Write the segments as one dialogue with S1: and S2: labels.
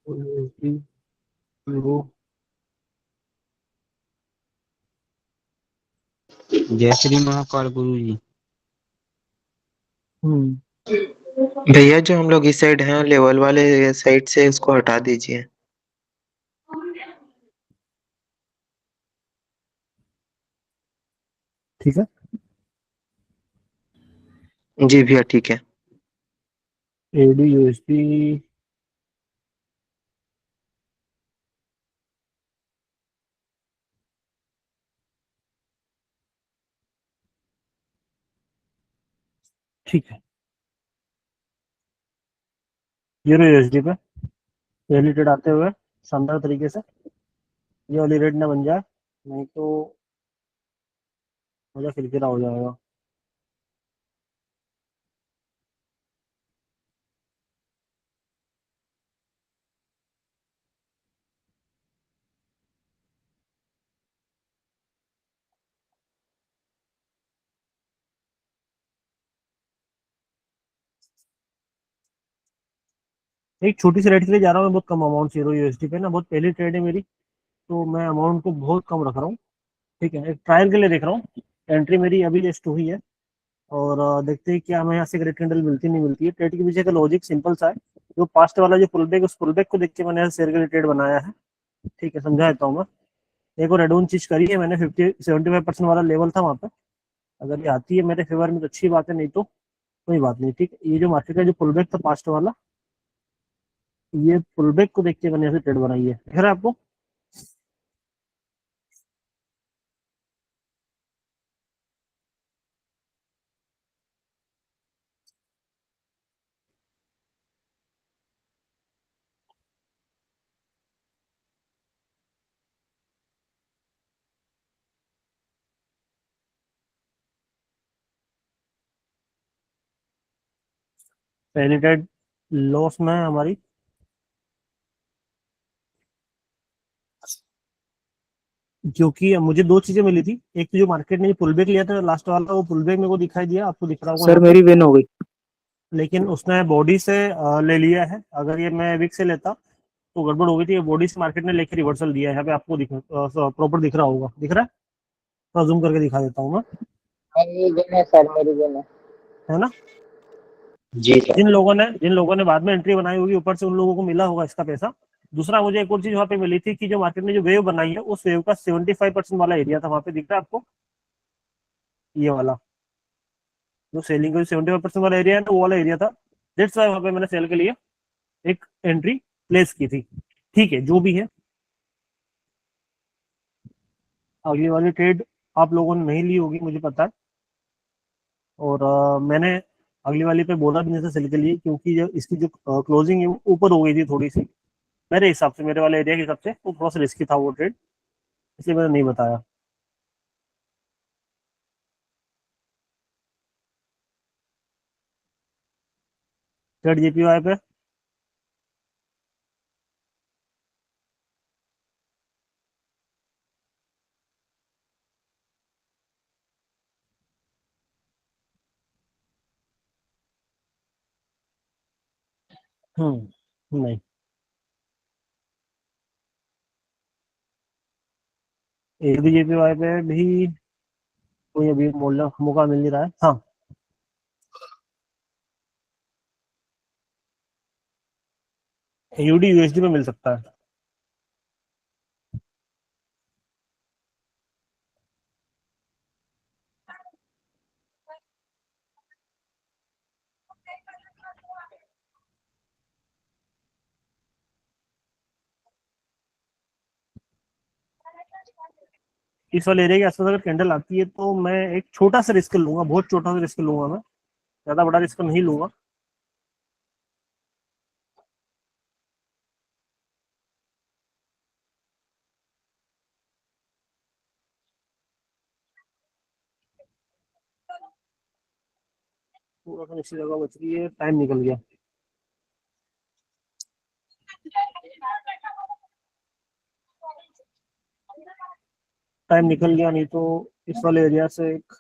S1: USD euro.
S2: जय श्री महाकाल गुरु जी।
S1: हम्म।
S3: भैया जो हम लोग इस साइड हैं लेवल वाले साइड से उसको हटा दीजिए।
S1: ठीक है।
S3: जी भैया ठीक है।
S1: AUD USD ठीक है। यूरो USD पे पहली ट्रेड आते हुए शानदार तरीके से ये वाली रेट ना बन जाए, नहीं तो मजा किरकिरा हो जाएगा। एक छोटी सी रेट के लिए जा रहा हूँ मैं, बहुत कम अमाउंट यूरो USD पे ना, बहुत पहली ट्रेड है मेरी, तो मैं अमाउंट को बहुत कम रख रहा हूँ। ठीक है, एक ट्रायल के लिए देख रहा हूँ। एंट्री मेरी अभी जस्ट हुई है, और देखते हैं क्या हमें यहाँ से रेड कैंडल मिलती नहीं मिलती है। ट्रेड के पीछे का लॉजिक सिंपल सा है, जो पास्ट वाला जो पुल बैक, उस पुल बैक को देख के मैंने यहाँ शेयर के लिए ट्रेड बनाया है। ठीक है, समझा देता हूँ मैं। एक और रेडून चीज करी है मैंने, 50-75% वाला लेवल था वहाँ पे। अगर ये आती है मेरे फेवर में तो अच्छी बात है, नहीं तो कोई बात नहीं। ठीक है, ये जो मार्केट का जो पुल बैक था पास्ट वाला, ये पुल बैक को देख के मैंने यहाँ से ट्रेड बनाई है, दिख रहा है आपको? पहली ट्रेड लॉस में है हमारी, क्योंकि मुझे दो चीजें मिली थी। एक तो जो मार्केट ने पुल बैक लिया था लास्ट वाला, वो पुल बैक मेरे को दिखाई दिया, आपको दिख रहा होगा
S4: सर
S1: यहाँ पे।
S4: मेरी विन हो गई।
S1: लेकिन उसने बॉडी से ले लिया है। अगर ये मैं विक से लेता तो गड़बड़ हो गई थी। बॉडी से मार्केट ने लेके रिवर्सल दिया है, यहाँ पे आपको दिख प्रॉपर दिख रहा होगा, दिख रहा है? तो जूम करके दिखा देता हूँ मैं,
S4: मेरी विन है सर, मेरी विन है।
S1: है ना?
S3: जी सर।
S1: जिन लोगों ने बाद में एंट्री बनाई होगी ऊपर से, उन लोगों को मिला होगा इसका पैसा। दूसरा, मुझे एक और चीज वहाँ पे मिली थी कि जो मार्केट ने जो वेव बनाई है, उस वेव का 75% वाला एरिया था वहाँ पे, दिख रहा है आपको? ये वाला जो सेलिंग का 75% वाला एरिया है ना, वो वाला एरिया था। दैट्स वाई वहाँ पे मैंने सेल के लिए एक एंट्री प्लेस की थी। ठीक है, जो भी है, अगली वाली ट्रेड आप लोगों ने नहीं ली होगी मुझे पता है। और मैंने अगली वाली पे बोला भी नहीं था सेल के लिए, क्योंकि जो इसकी जो क्लोजिंग है वो ऊपर हो गई थी थोड़ी सी, मेरे हिसाब से, मेरे वाले एरिया के हिसाब से वो थोड़ा सा रिस्की था वो ट्रेड, इसलिए मैंने नहीं बताया। ट्रेड JPY पे नहीं, JPY पे भी कोई अभी मौका मिल नहीं रहा है। हाँ, AUD USD में मिल सकता है। इस वाले एरिया के आसपास अगर कैंडल आती है तो मैं एक छोटा सा रिस्क लूंगा, बहुत छोटा सा रिस्क लूंगा मैं, ज्यादा बड़ा रिस्क नहीं लूंगा। थोड़ा सा नीचे जगह बच रही है, टाइम निकल गया। टाइम निकल गया, नहीं तो इस वाले एरिया से एक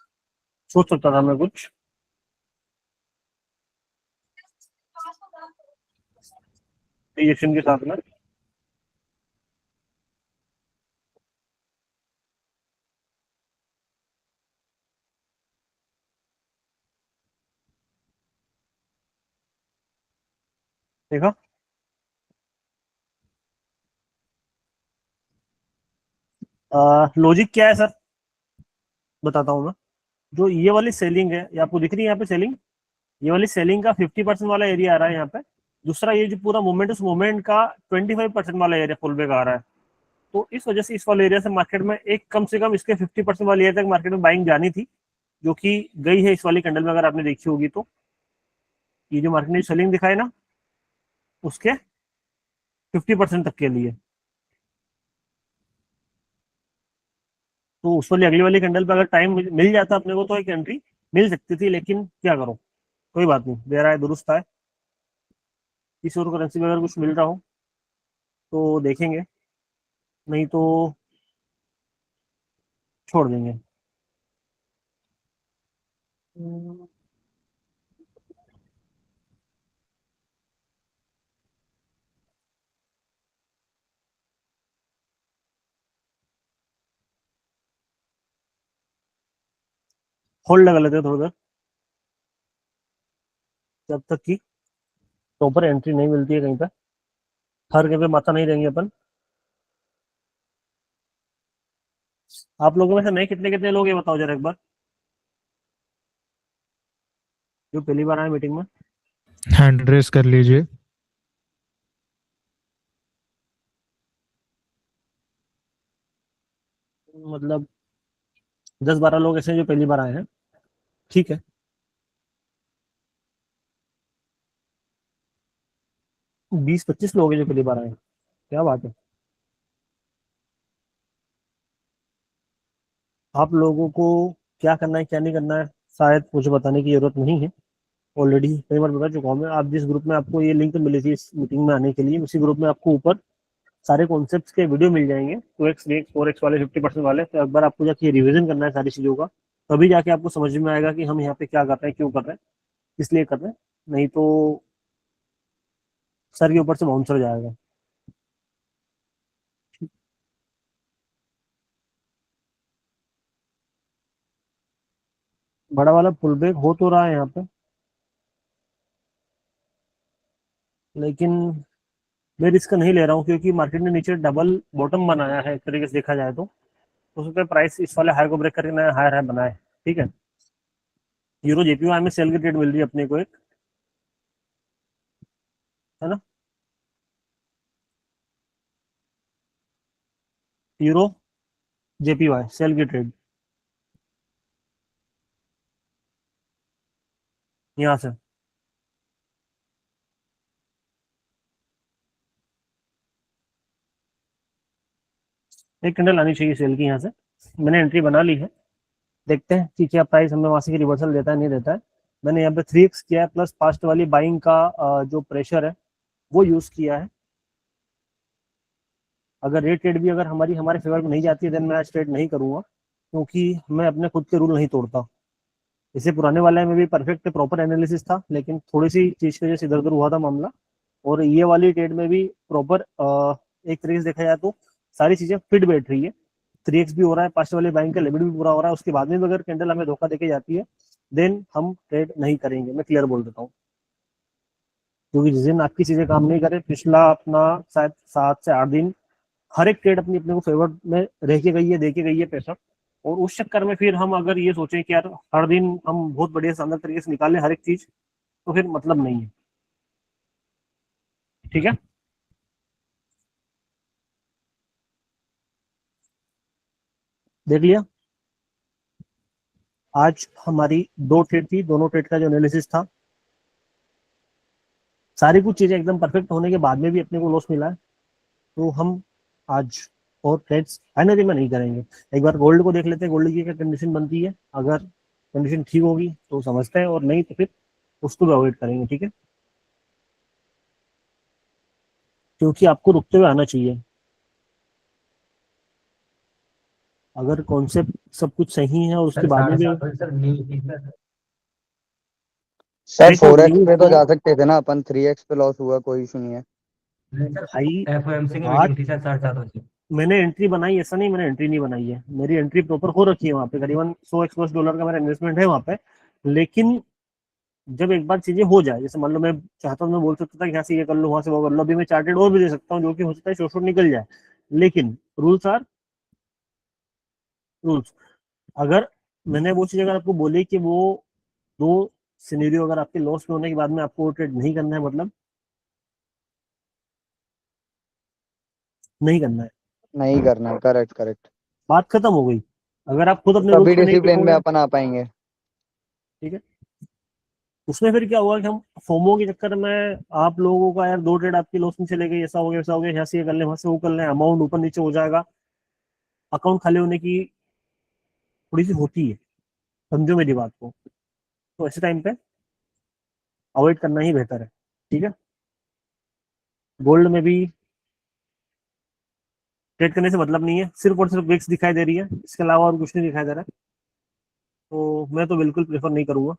S1: सोच सकता था मैं कुछ रिएक्शन के साथ में। देखा? लॉजिक क्या है सर, बताता हूँ मैं। जो ये वाली सेलिंग है, ये आपको दिख रही है यहाँ पे सेलिंग, ये वाली सेलिंग का 50% वाला एरिया आ रहा है यहाँ पे। दूसरा ये जो पूरा मूवमेंट, उस मूवमेंट का 25% वाला एरिया पुल बैक आ रहा है। तो इस वजह से इस वाले एरिया से मार्केट में एक कम से कम इसके 50% वाले एरिया तक मार्केट में बाइंग जानी थी, जो कि गई है इस वाली कैंडल में, अगर आपने देखी होगी तो। ये जो मार्केट ने सेलिंग दिखाई ना, उसके 50% तक के लिए। तो उस वाली अगली वाली कैंडल पे अगर टाइम मिल जाता अपने को तो एक एंट्री मिल सकती थी, लेकिन क्या करो, कोई बात नहीं, दे रहा है दुरुस्त है। किसी और करेंसी में अगर कुछ मिल रहा हो तो देखेंगे, नहीं तो छोड़ देंगे। होल्ड लगा लेते हैं थोड़ी देर, जब तक कि प्रॉपर एंट्री नहीं मिलती है कहीं पे। हर कहीं पे माथा नहीं देंगे अपन। आप लोगों में से नए कितने कितने लोग, ये बताओ जरा एक बार, जो पहली बार आए मीटिंग में।
S5: हैंड रेस कर लीजिए।
S1: मतलब 10-12 लोग ऐसे हैं जो पहली बार आए हैं, ठीक है। 20-25 लोग हैं जो पहली बार आए हैं, क्या बात है। आप लोगों को क्या करना है क्या नहीं करना है शायद मुझे बताने की जरूरत नहीं है, ऑलरेडी कई बार बता चुका हूँ मैं। आप जिस ग्रुप में आपको ये लिंक मिली थी इस मीटिंग में आने के लिए, उसी ग्रुप में आपको ऊपर सारे कॉन्सेप्ट्स के वीडियो मिल जाएंगे, 2x 3x 4x वाले, 50% वाले। तो एक बार आपको जाके रिवीजन करना है सारी चीजों का, तभी जाके आपको समझ में आएगा कि हम यहाँ पे क्या कर रहे हैं, क्यों कर रहे हैं, किस लिए कर रहे हैं। नहीं तो सर के ऊपर से बाउंसर जाएगा। बड़ा वाला पुल बैक हो तो रहा है यहाँ पे, लेकिन मैं रिस्क नहीं ले रहा हूँ, क्योंकि मार्केट ने नीचे डबल बॉटम बनाया है एक तरीके से देखा जाए तो। उस पर प्राइस इस वाले हाई को ब्रेक करके नया हायर है बनाए, ठीक है। यूरो जेपीवाई में सेल की ट्रेड मिल रही है अपने को एक, है ना। यूरो जेपीवाई सेल की ट्रेड यहाँ से एक कैंडल आनी चाहिए सेल की यहाँ से। मैंने एंट्री बना ली है, देखते हैं कि क्या प्राइस हमें वहां से की रिवर्सल देता है नहीं देता है। मैंने यहाँ पे 3x किया है, प्लस पास्ट वाली बाइंग का जो प्रेशर है वो यूज किया है। अगर ये ट्रेड भी अगर हमारी हमारे फेवर में नहीं जाती है, देन मैं आज ट्रेड नहीं करूंगा, क्योंकि मैं अपने खुद के रूल नहीं तोड़ता। इसे पुराने वाले में भी परफेक्ट प्रॉपर एनालिसिस था, लेकिन थोड़ी सी चीज की वजह से इधर उधर हुआ था मामला। और ये वाली ट्रेड में भी प्रॉपर एक तरीके से देखा जाए तो सारी चीजें फिट बैठ रही है। 3x भी हो रहा है, पास्ट वाले बैंक का लिमिट भी पूरा हो रहा है, उसके बाद में भी अगर कैंडल हमें धोखा देके जाती है, देन हम ट्रेड नहीं करेंगे, मैं क्लियर बोल देता हूँ। क्योंकि जिस दिन आपकी चीजें काम नहीं करे, पिछला अपना शायद 7 से 8 दिन हर एक ट्रेड अपनी अपने को फेवर में रह के गई है, दे के गई है पैसा। और उस चक्कर में फिर हम अगर ये सोचें कि यार हर दिन हम बहुत बढ़िया शानदार तरीके से निकालें हर एक चीज, तो फिर मतलब नहीं है, ठीक है। देख लिया, आज हमारी 2 ट्रेड थी, दोनों ट्रेड का जो एनालिसिस था, सारी कुछ चीजें एकदम परफेक्ट होने के बाद में भी अपने को लॉस मिला है। तो हम आज और ट्रेड्स फाइनली में नहीं करेंगे। एक बार गोल्ड को देख लेते हैं, गोल्ड की क्या कंडीशन बनती है। अगर कंडीशन ठीक होगी तो समझते हैं, और नहीं तो फिर उसको भी अवॉइड करेंगे, ठीक है। क्योंकि आपको रुकते हुए आना चाहिए। अगर कॉन्सेप्ट सब कुछ सही है और उसके बाद में भी
S4: सर
S1: भाई, तो
S4: 4x
S1: न्यूज
S4: पे तो
S1: तो
S4: जा सकते थे ना अपन, 3x पे लॉस हुआ, कोई इशू नहीं है।
S1: भाई आज मैंने एंट्री बनाई, ऐसा नहीं मैंने एंट्री नहीं बनाई है, मेरी एंट्री प्रॉपर हो रखी है वहां पे। करीबन 100 एक्स $100 का मेरा इन्वेस्टमेंट है वहां पे। लेकिन जब एक बार चीजें हो जाए, जैसे मान लो मैं चाहता हूँ, मैं बोल सकता था कि यहाँ से ये कर लो, वहां से वो कर लो, अभी मैं चार्टेड और भी दे सकता हूँ, जो कि हो सकता है शॉर्ट शॉर्ट निकल जाए, लेकिन रूल्स आर रूल्स। अगर मैंने वो चीज अगर आपको बोली कि वो दो सिनेरियो अगर आपके लॉस में होने के बाद में आपको ट्रेड नहीं करना है, मतलब नहीं करना है,
S4: नहीं करना है, करेक्ट करेक्ट।
S1: बात खत्म हो गई। अगर आप खुद अपने रूल्स
S4: तभी
S1: पे नहीं
S4: डिसिप्लिन में
S1: टिकोगे,
S4: अपन आ पाएंगे।
S1: ठीक है, उसमें फिर क्या हुआ कि हम फोमो के चक्कर में आप लोगों का यार दो ट्रेड आपकी लॉस में चले गई, ऐसा हो गया वैसा हो गया, यहाँ से ये कर ले वहां से वो कर ले, अमाउंट ऊपर नीचे हो जाएगा, अकाउंट खाली होने की थोड़ी सी होती है, समझो मेरी बात को। तो ऐसे टाइम पे अवॉइड करना ही बेहतर है, ठीक है। गोल्ड में भी ट्रेड करने से मतलब नहीं है, सिर्फ और सिर्फ विक्स दिखाई दे रही है, इसके अलावा और कुछ नहीं दिखाई दे रहा है, तो मैं तो बिल्कुल प्रेफर नहीं करूंगा।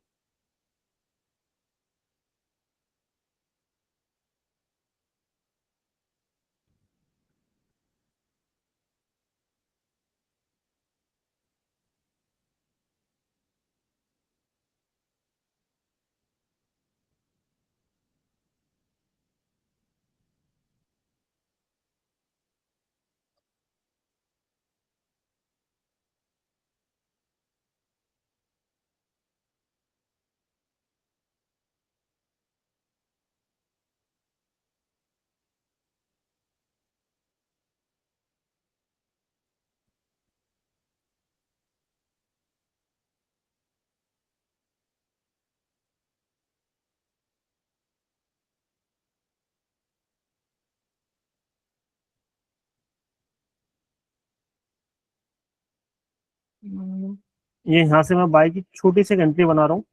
S1: ये यहाँ से मैं बाई की छोटी सी एंट्री बना रहा हूँ,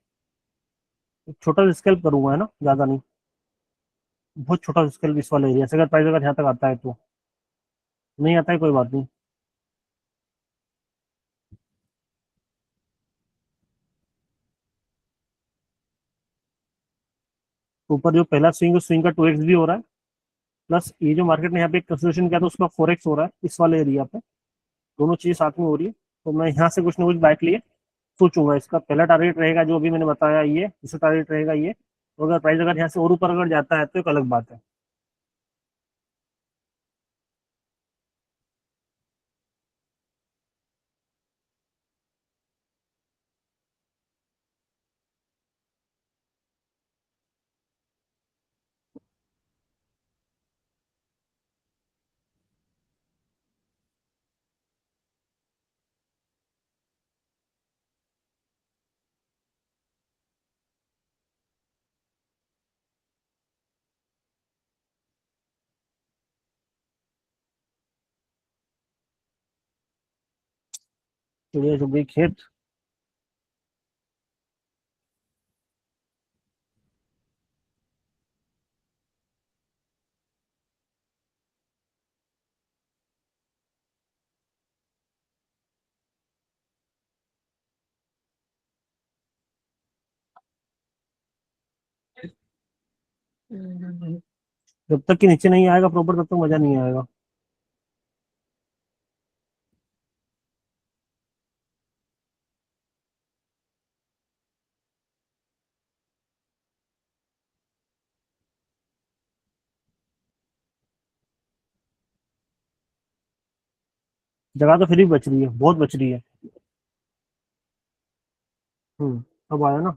S1: एक छोटा स्केल्प करूंगा, है ना, ज्यादा नहीं, बहुत छोटा स्केल्प इस वाले एरिया से, अगर प्राइस अगर यहाँ तक आता है तो, नहीं आता है कोई बात नहीं। तो ऊपर जो पहला स्विंग, उस स्विंग का 2x भी हो रहा है, प्लस ये जो मार्केट ने यहाँ पे एक कंसिडरेशन किया था उसका 4x हो रहा है इस वाले एरिया पे, दोनों चीजें साथ में हो रही है। तो मैं यहाँ से कुछ ना कुछ बाइक लिए सोचूंगा, इसका पहला टारगेट रहेगा जो अभी मैंने बताया ये, दूसरा टारगेट रहेगा ये, तो अगर प्राइस अगर यहाँ से और ऊपर अगर जाता है तो एक अलग बात है। चिड़िया चुग गई खेत। जब तक कि नीचे नहीं आएगा प्रॉपर तब तक मजा नहीं आएगा। जगह तो फिर भी बच रही है, बहुत बच रही है। अब आया ना।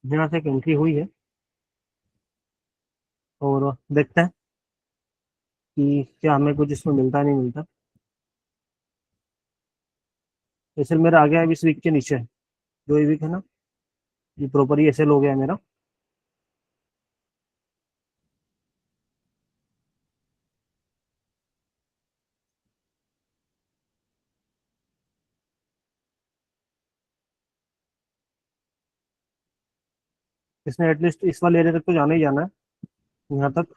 S1: जगह से एक एंट्री हुई है, और देखते हैं कि क्या हमें कुछ इसमें मिलता है नहीं मिलता। जैसे मेरा आ गया है इस वीक के नीचे, जो ये वीक है ना, ये प्रॉपर ही ऐसे हो गया है मेरा। इसने एटलीस्ट इस वाले एरिया तक तो जाना ही जाना है, यहाँ तक।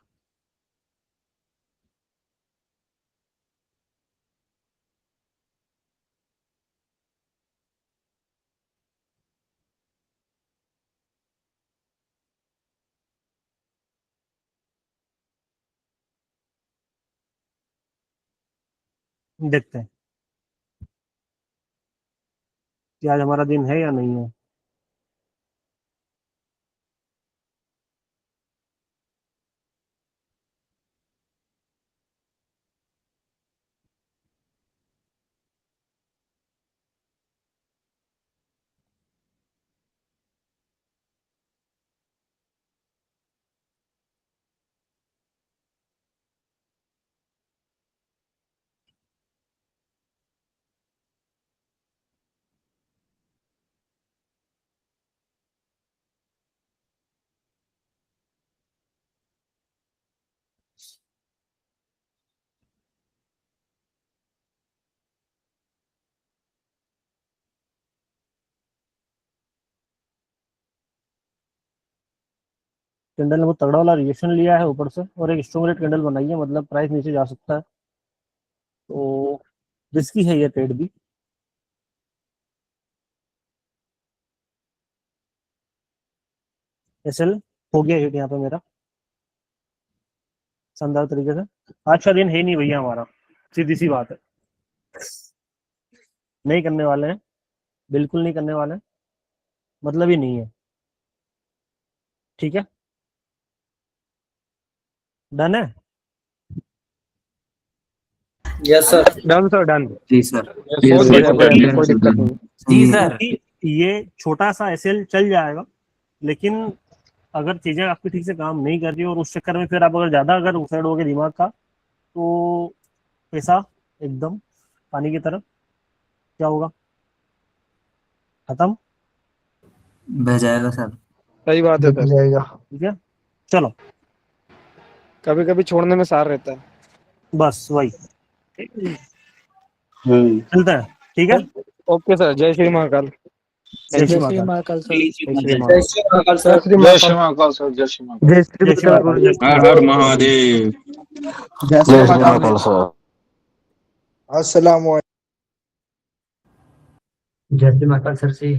S1: देखते हैं कि आज हमारा दिन है या नहीं है। कैंडल ने बहुत तगड़ा वाला रिएक्शन लिया है ऊपर से और एक स्ट्रॉन्ग रेड कैंडल बनाई है, मतलब प्राइस नीचे जा सकता है, तो रिस्की है ये ट्रेड भी। एसएल हो गया हिट यहाँ पे मेरा शानदार तरीके से। आज का दिन है नहीं भैया हमारा, सीधी सी बात है, नहीं करने वाले हैं, बिल्कुल नहीं करने वाले हैं, मतलब ही नहीं है। ठीक है, डन है।
S6: Yes sir.
S1: Done sir, done.
S6: जी सर।
S1: सोच
S3: सर,
S1: लिया कोई
S3: डन
S1: दिक्कत नहीं।
S6: जी सर।
S1: क्योंकि ये छोटा सा एसएल चल जाएगा, लेकिन अगर चीजें आपकी ठीक से काम नहीं कर रही और उस चक्कर में फिर आप अगर ज्यादा अगर उछाड़ दोगे दिमाग का, तो पैसा एकदम पानी की तरफ क्या होगा, खत्म।
S6: बह जाएगा सर।
S7: सही बात है सर।
S4: जाएगा।
S1: ठीक है, चलो
S7: कभी कभी छोड़ने में सार रहता है।
S1: बस वही चलता है। ठीक है,
S7: ओके सर, जय श्री महाकाल।
S1: जय श्री महाकाल।
S4: महाकाल सर।
S1: जय श्री
S6: जय
S1: महाकाल।
S6: श्री महाकाल सर।
S7: जय श्री महाकाल सर। जय श्री महाकाल।
S1: जय श्री महाकाल। जय श्री
S2: हर
S1: महाकाल।
S2: हर महादेव।
S4: जय श्री महाकाल सर। अस्सलाम
S6: जय श्री महाकाल सर से।